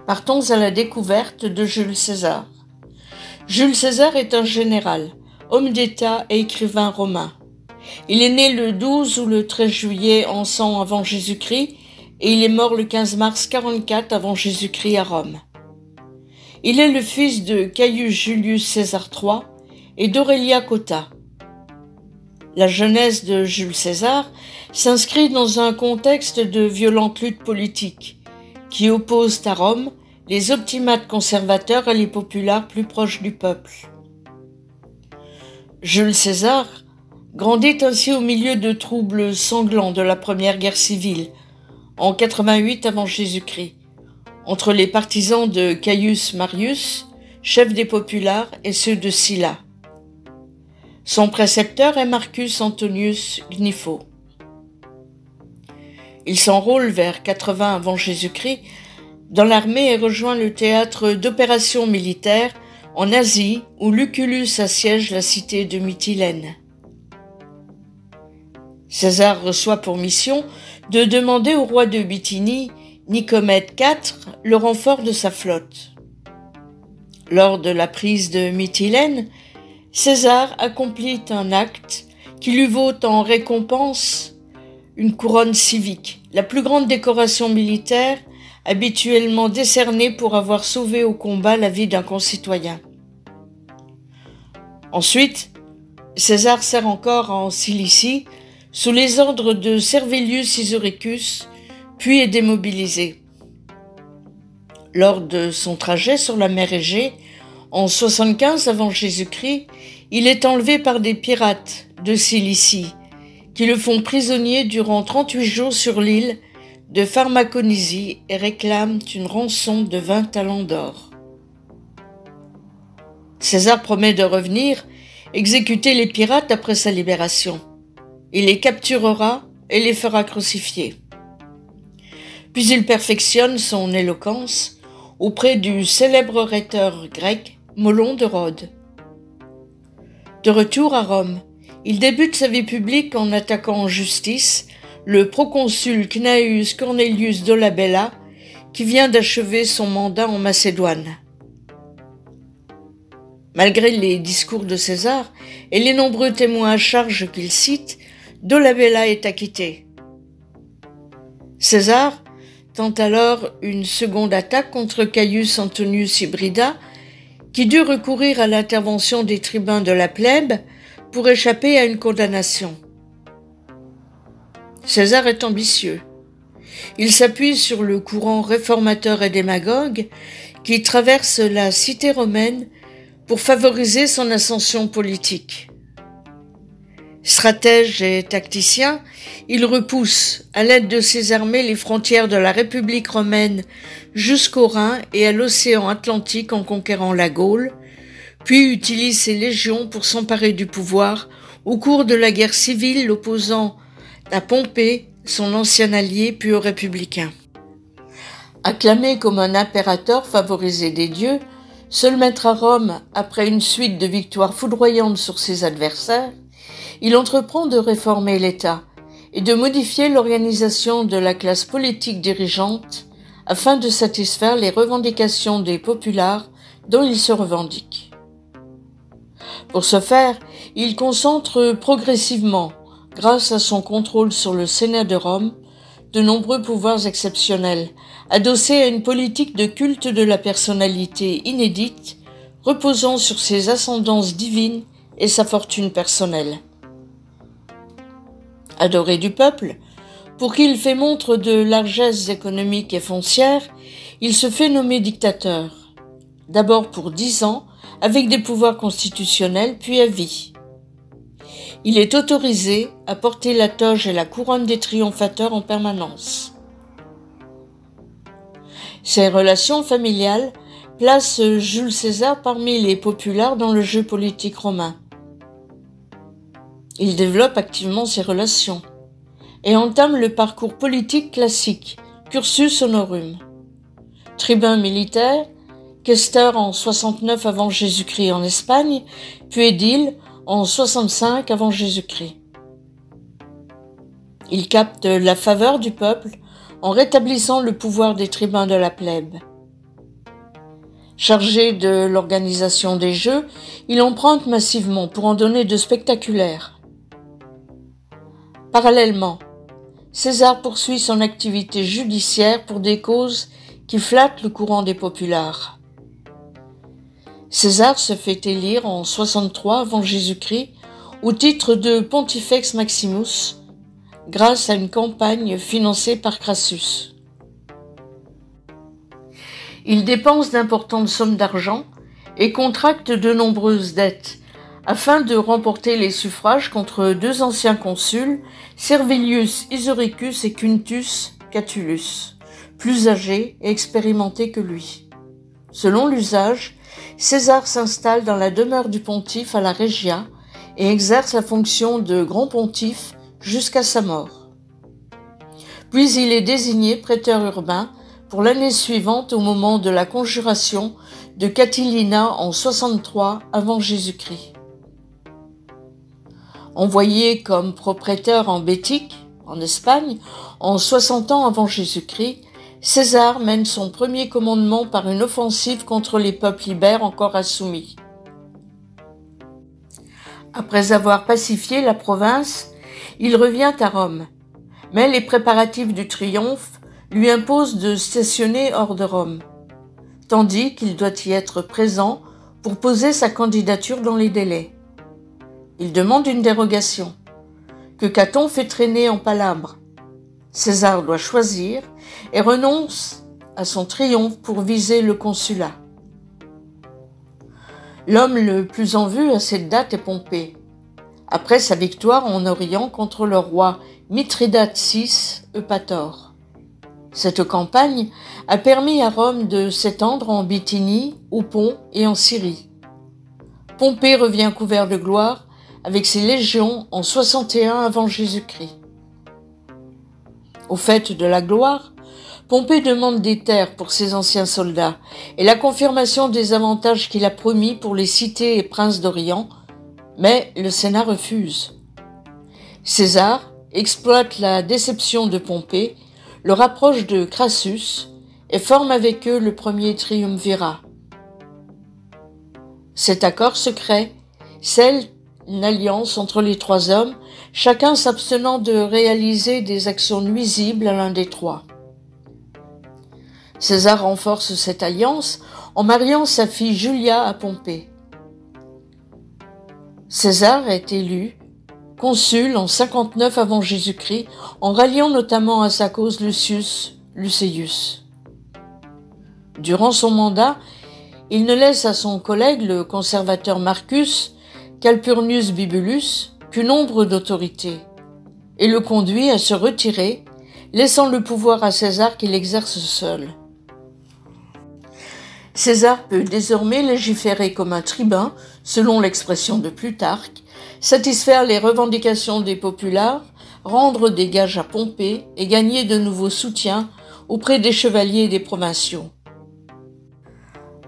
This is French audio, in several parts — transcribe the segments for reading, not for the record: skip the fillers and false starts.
Partons à la découverte de Jules César. Jules César est un général, homme d'État et écrivain romain. Il est né le 12 ou le 13 juillet en 100 avant Jésus-Christ et il est mort le 15 mars 44 avant Jésus-Christ à Rome. Il est le fils de Caius Julius César III et d'Aurelia Cotta. La jeunesse de Jules César s'inscrit dans un contexte de violentes luttes politiques qui opposent à Rome les optimates conservateurs et les populares plus proches du peuple. Jules César grandit ainsi au milieu de troubles sanglants de la première guerre civile, en 88 avant Jésus-Christ, entre les partisans de Caius Marius, chef des populares, et ceux de Sylla. Son précepteur est Marcus Antonius Gnipho. Il s'enrôle vers 80 avant Jésus-Christ dans l'armée et rejoint le théâtre d'opérations militaires en Asie où Lucullus assiège la cité de Mytilène. César reçoit pour mission de demander au roi de Bithynie, Nicomède IV, le renfort de sa flotte. Lors de la prise de Mytilène, César accomplit un acte qui lui vaut en récompense une couronne civique, la plus grande décoration militaire habituellement décernée pour avoir sauvé au combat la vie d'un concitoyen. Ensuite, César sert encore en Cilicie sous les ordres de Servilius Isoricus, puis est démobilisé. Lors de son trajet sur la mer Égée, en 75 avant Jésus-Christ, il est enlevé par des pirates de Cilicie, qui le font prisonnier durant 38 jours sur l'île de Pharmaconisie et réclament une rançon de 20 talents d'or. César promet de revenir exécuter les pirates après sa libération. Il les capturera et les fera crucifier. Puis il perfectionne son éloquence auprès du célèbre rhéteur grec Molon de Rhodes. De retour à Rome, il débute sa vie publique en attaquant en justice le proconsul Cnaeus Cornelius Dolabella qui vient d'achever son mandat en Macédoine. Malgré les discours de César et les nombreux témoins à charge qu'il cite, Dolabella est acquitté. César tente alors une seconde attaque contre Caius Antonius Hybrida, qui dut recourir à l'intervention des tribuns de la plèbe pour échapper à une condamnation. César est ambitieux. Il s'appuie sur le courant réformateur et démagogue qui traverse la cité romaine pour favoriser son ascension politique. Stratège et tacticien, il repousse à l'aide de ses armées les frontières de la République romaine jusqu'au Rhin et à l'océan Atlantique en conquérant la Gaule, puis utilise ses légions pour s'emparer du pouvoir au cours de la guerre civile l'opposant à Pompée, son ancien allié, puis aux républicains. Acclamé comme un impérateur favorisé des dieux, seul maître à Rome après une suite de victoires foudroyantes sur ses adversaires, il entreprend de réformer l'État et de modifier l'organisation de la classe politique dirigeante afin de satisfaire les revendications des populares dont il se revendique. Pour ce faire, il concentre progressivement, grâce à son contrôle sur le Sénat de Rome, de nombreux pouvoirs exceptionnels, adossés à une politique de culte de la personnalité inédite, reposant sur ses ascendances divines et sa fortune personnelle. Adoré du peuple, pour qui il fait montre de largesses économiques et foncières, il se fait nommer dictateur, d'abord pour 10 ans, avec des pouvoirs constitutionnels, puis à vie. Il est autorisé à porter la toge et la couronne des triomphateurs en permanence. Ses relations familiales placent Jules César parmi les populaires dans le jeu politique romain. Il développe activement ses relations et entame le parcours politique classique, cursus honorum. Tribun militaire, questeur en 69 avant Jésus-Christ en Espagne, puis édile en 65 avant Jésus-Christ. Il capte la faveur du peuple en rétablissant le pouvoir des tribuns de la plèbe. Chargé de l'organisation des Jeux, il emprunte massivement pour en donner de spectaculaires. Parallèlement, César poursuit son activité judiciaire pour des causes qui flattent le courant des populares. César se fait élire en 63 avant Jésus-Christ au titre de Pontifex Maximus, grâce à une campagne financée par Crassus. Il dépense d'importantes sommes d'argent et contracte de nombreuses dettes afin de remporter les suffrages contre deux anciens consuls, Servilius Isoricus et Quintus Catulus, plus âgés et expérimentés que lui. Selon l'usage, César s'installe dans la demeure du pontife à la Regia et exerce la fonction de grand pontife jusqu'à sa mort. Puis il est désigné prêteur urbain pour l'année suivante au moment de la conjuration de Catilina en 63 avant Jésus-Christ. Envoyé comme propriétaire en Bétique, en Espagne, en 60 ans avant Jésus-Christ, César mène son premier commandement par une offensive contre les peuples ibères encore insoumis. Après avoir pacifié la province, il revient à Rome, mais les préparatifs du triomphe lui imposent de stationner hors de Rome, tandis qu'il doit y être présent pour poser sa candidature dans les délais. Il demande une dérogation, que Caton fait traîner en palabre. César doit choisir et renonce à son triomphe pour viser le consulat. L'homme le plus en vue à cette date est Pompée, après sa victoire en Orient contre le roi Mithridate VI Eupator. Cette campagne a permis à Rome de s'étendre en Bithynie, au Pont et en Syrie. Pompée revient couvert de gloire avec ses légions en 61 avant Jésus-Christ. Au fait de la gloire, Pompée demande des terres pour ses anciens soldats et la confirmation des avantages qu'il a promis pour les cités et princes d'Orient, mais le Sénat refuse. César exploite la déception de Pompée, le rapproche de Crassus et forme avec eux le premier triumvirat. Cet accord secret scelle une alliance entre les trois hommes, chacun s'abstenant de réaliser des actions nuisibles à l'un des trois. César renforce cette alliance en mariant sa fille Julia à Pompée. César est élu consul en 59 avant Jésus-Christ, en ralliant notamment à sa cause Lucius Luceius. Durant son mandat, il ne laisse à son collègue, le conservateur Marcus Calpurnius Bibulus, qu'une ombre d'autorité, et le conduit à se retirer, laissant le pouvoir à César qu'il exerce seul. César peut désormais légiférer comme un tribun, selon l'expression de Plutarque, satisfaire les revendications des populares, rendre des gages à Pompée et gagner de nouveaux soutiens auprès des chevaliers et des provinciaux.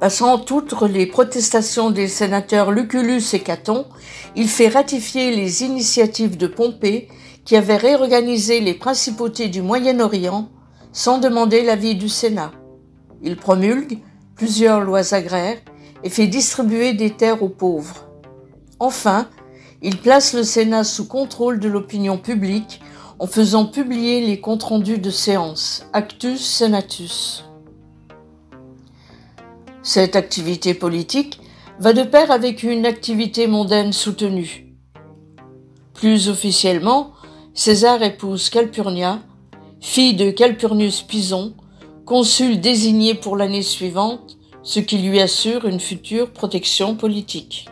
Passant outre les protestations des sénateurs Lucullus et Caton, il fait ratifier les initiatives de Pompée qui avait réorganisé les principautés du Moyen-Orient sans demander l'avis du Sénat. Il promulgue plusieurs lois agraires et fait distribuer des terres aux pauvres. Enfin, il place le Sénat sous contrôle de l'opinion publique en faisant publier les comptes rendus de séances, Actus Senatus. Cette activité politique va de pair avec une activité mondaine soutenue. Plus officiellement, César épouse Calpurnia, fille de Calpurnius Pison, consul désigné pour l'année suivante, ce qui lui assure une future protection politique.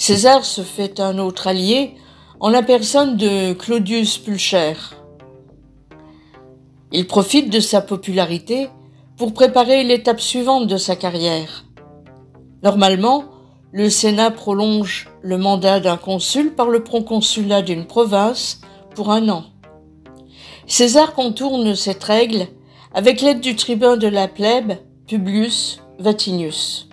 César se fait un autre allié en la personne de Claudius Pulcher. Il profite de sa popularité pour préparer l'étape suivante de sa carrière. Normalement, le Sénat prolonge le mandat d'un consul par le proconsulat d'une province pour 1 an. César contourne cette règle avec l'aide du tribun de la plèbe, Publius Vatinius.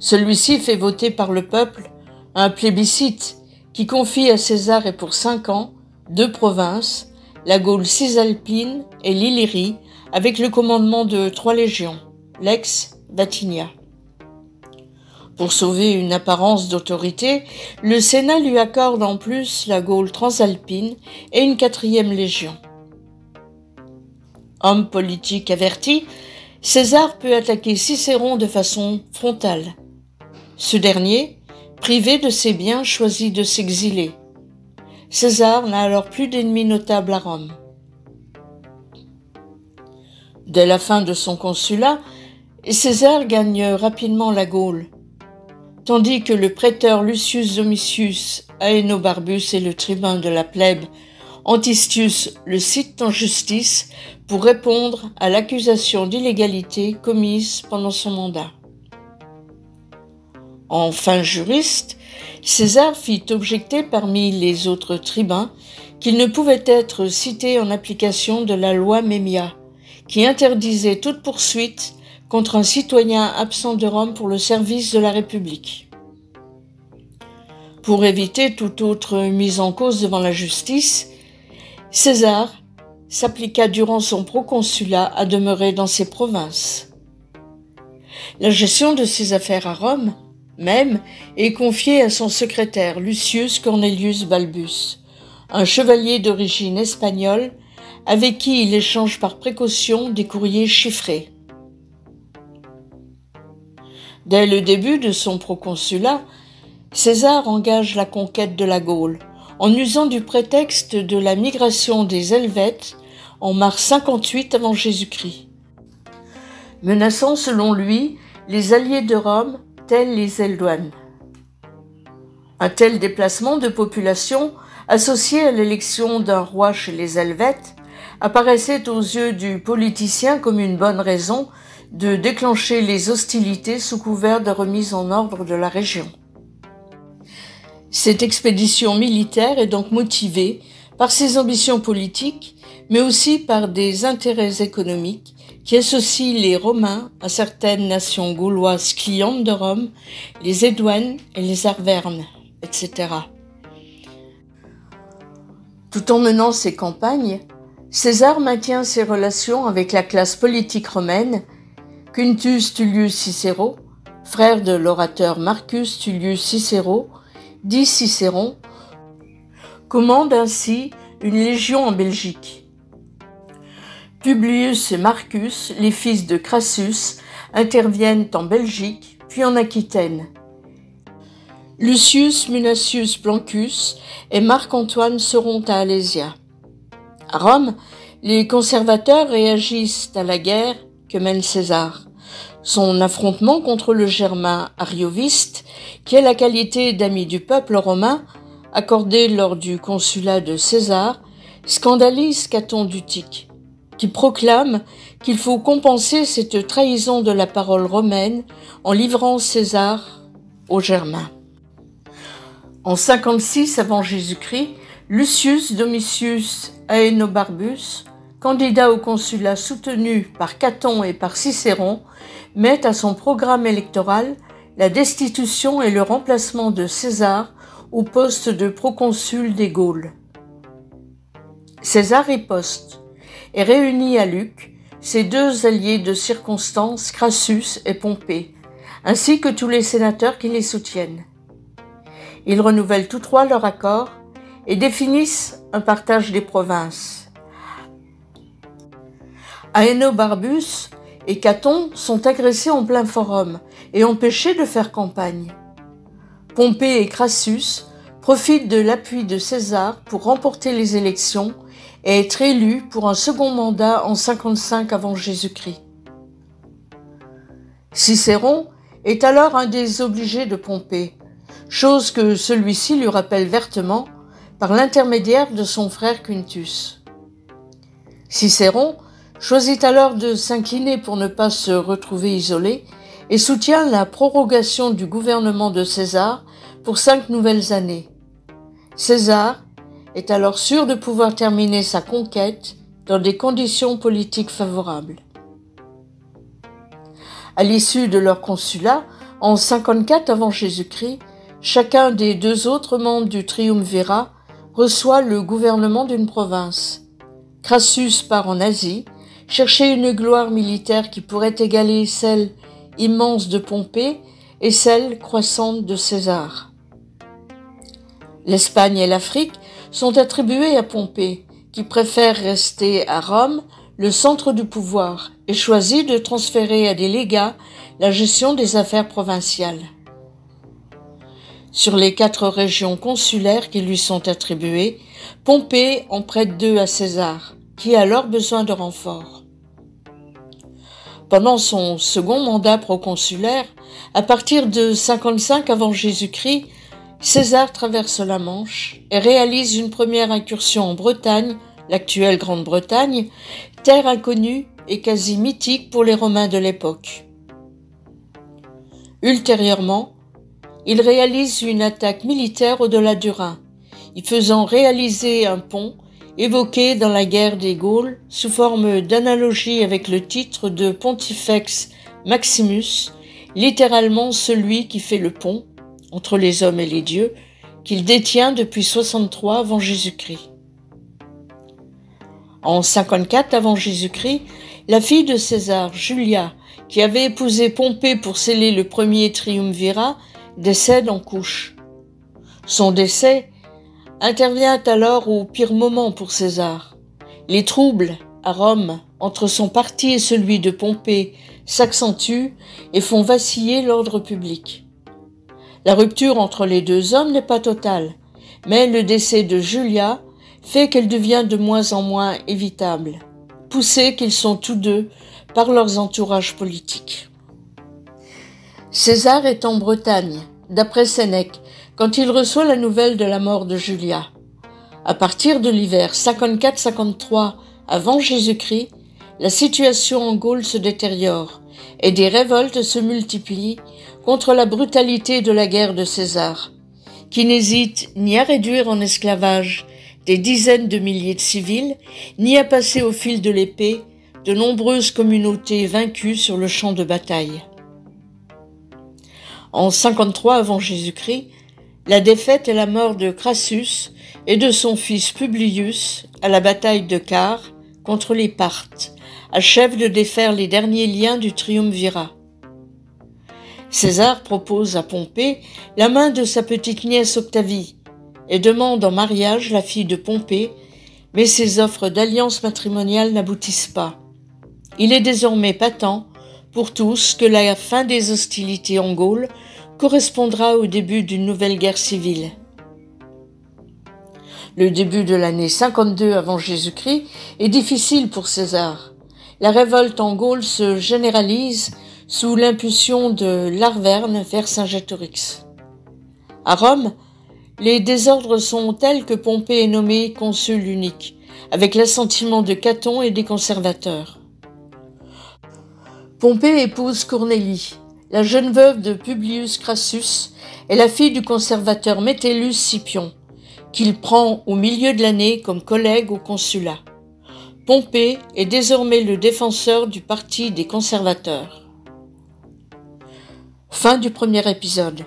Celui-ci fait voter par le peuple un plébiscite qui confie à César et pour 5 ans 2 provinces, la Gaule cisalpine et l'Illyrie, avec le commandement de 3 légions, Lex Vatinia. Pour sauver une apparence d'autorité, le Sénat lui accorde en plus la Gaule transalpine et une 4e légion. Homme politique averti, César peut attaquer Cicéron de façon frontale. Ce dernier, privé de ses biens, choisit de s'exiler. César n'a alors plus d'ennemis notables à Rome. Dès la fin de son consulat, César gagne rapidement la Gaule, tandis que le préteur Lucius Domitius Aenobarbus et le tribun de la plèbe Antistius le citent en justice pour répondre à l'accusation d'illégalité commise pendant son mandat. En fin juriste, César fit objecter parmi les autres tribuns qu'il ne pouvait être cité en application de la loi Memia, qui interdisait toute poursuite contre un citoyen absent de Rome pour le service de la République. Pour éviter toute autre mise en cause devant la justice, César s'appliqua durant son proconsulat à demeurer dans ses provinces. La gestion de ses affaires à Rome, même, est confiée à son secrétaire Lucius Cornelius Balbus, un chevalier d'origine espagnole avec qui il échange par précaution des courriers chiffrés. Dès le début de son proconsulat, César engage la conquête de la Gaule, en usant du prétexte de la migration des Helvètes en mars 58 avant Jésus-Christ, menaçant selon lui les alliés de Rome tels les Helduans. Un tel déplacement de population, associé à l'élection d'un roi chez les Helvètes, apparaissait aux yeux du politicien comme une bonne raison de déclencher les hostilités sous couvert de remise en ordre de la région. Cette expédition militaire est donc motivée par ses ambitions politiques, mais aussi par des intérêts économiques qui associent les Romains à certaines nations gauloises clientes de Rome, les Éduanes et les Arvernes, etc. Tout en menant ses campagnes, César maintient ses relations avec la classe politique romaine. Quintus Tullius Cicero, frère de l'orateur Marcus Tullius Cicero, dit Cicéron, commande ainsi une légion en Belgique. Publius et Marcus, les fils de Crassus, interviennent en Belgique, puis en Aquitaine. Lucius Munatius Plancus et Marc-Antoine seront à Alésia. À Rome, les conservateurs réagissent à la guerre que mène César. Son affrontement contre le Germain Arioviste, qui a la qualité d'ami du peuple romain, accordé lors du consulat de César, scandalise Caton d'Utique, qui proclame qu'il faut compenser cette trahison de la parole romaine en livrant César aux Germains. En 56 avant Jésus-Christ, Lucius Domitius Aenobarbus, candidat au consulat soutenu par Caton et par Cicéron, met à son programme électoral la destitution et le remplacement de César au poste de proconsul des Gaules. César riposte et réunit à Luc ses deux alliés de circonstance, Crassus et Pompée, ainsi que tous les sénateurs qui les soutiennent. Ils renouvellent tous trois leur accord et définissent un partage des provinces. Aenobarbus et Caton sont agressés en plein forum et empêchés de faire campagne. Pompée et Crassus profitent de l'appui de César pour remporter les élections et être élus pour un second mandat en 55 avant Jésus-Christ. Cicéron est alors un des obligés de Pompée, chose que celui-ci lui rappelle vertement par l'intermédiaire de son frère Quintus. Cicéron choisit alors de s'incliner pour ne pas se retrouver isolé et soutient la prorogation du gouvernement de César pour 5 nouvelles années. César est alors sûr de pouvoir terminer sa conquête dans des conditions politiques favorables. À l'issue de leur consulat, en 54 avant Jésus-Christ, chacun des deux autres membres du triumvirat reçoit le gouvernement d'une province. Crassus part en Asie, cherchait une gloire militaire qui pourrait égaler celle immense de Pompée et celle croissante de César. L'Espagne et l'Afrique sont attribuées à Pompée, qui préfère rester à Rome, le centre du pouvoir, et choisit de transférer à des légats la gestion des affaires provinciales. Sur les 4 régions consulaires qui lui sont attribuées, Pompée en prête 2 à César, qui a alors besoin de renforts. Pendant son second mandat proconsulaire, à partir de 55 avant Jésus-Christ, César traverse la Manche et réalise une première incursion en Bretagne, l'actuelle Grande-Bretagne, terre inconnue et quasi mythique pour les Romains de l'époque. Ultérieurement, il réalise une attaque militaire au-delà du Rhin, y faisant réaliser un pont évoqué dans la guerre des Gaules sous forme d'analogie avec le titre de Pontifex Maximus, littéralement celui qui fait le pont entre les hommes et les dieux, qu'il détient depuis 63 avant Jésus-Christ. En 54 avant Jésus-Christ, la fille de César, Julia, qui avait épousé Pompée pour sceller le premier triumvirat, décède en couches. Son décès intervient alors au pire moment pour César. Les troubles à Rome entre son parti et celui de Pompée s'accentuent et font vaciller l'ordre public. La rupture entre les 2 hommes n'est pas totale, mais le décès de Julia fait qu'elle devient de moins en moins évitable, poussés qu'ils sont tous deux par leurs entourages politiques. César est en Bretagne, d'après Sénèque, quand il reçoit la nouvelle de la mort de Julia. À partir de l'hiver 54-53 avant Jésus-Christ, la situation en Gaule se détériore et des révoltes se multiplient contre la brutalité de la guerre de César, qui n'hésite ni à réduire en esclavage des dizaines de milliers de civils, ni à passer au fil de l'épée de nombreuses communautés vaincues sur le champ de bataille. En 53 avant Jésus-Christ, la défaite et la mort de Crassus et de son fils Publius à la bataille de Car contre les Parthes achèvent de défaire les derniers liens du triumvirat. César propose à Pompée la main de sa petite nièce Octavie et demande en mariage la fille de Pompée, mais ses offres d'alliance matrimoniale n'aboutissent pas. Il est désormais patent pour tous que la fin des hostilités en Gaule correspondra au début d'une nouvelle guerre civile. Le début de l'année 52 avant Jésus-Christ est difficile pour César. La révolte en Gaule se généralise sous l'impulsion de l'Arverne vers Saint-Gétorix. À Rome, les désordres sont tels que Pompée est nommé consul unique, avec l'assentiment de Caton et des conservateurs. Pompée épouse Cornélie, la jeune veuve de Publius Crassus, est la fille du conservateur Metellus Scipion, qu'il prend au milieu de l'année comme collègue au consulat. Pompée est désormais le défenseur du parti des conservateurs. Fin du premier épisode.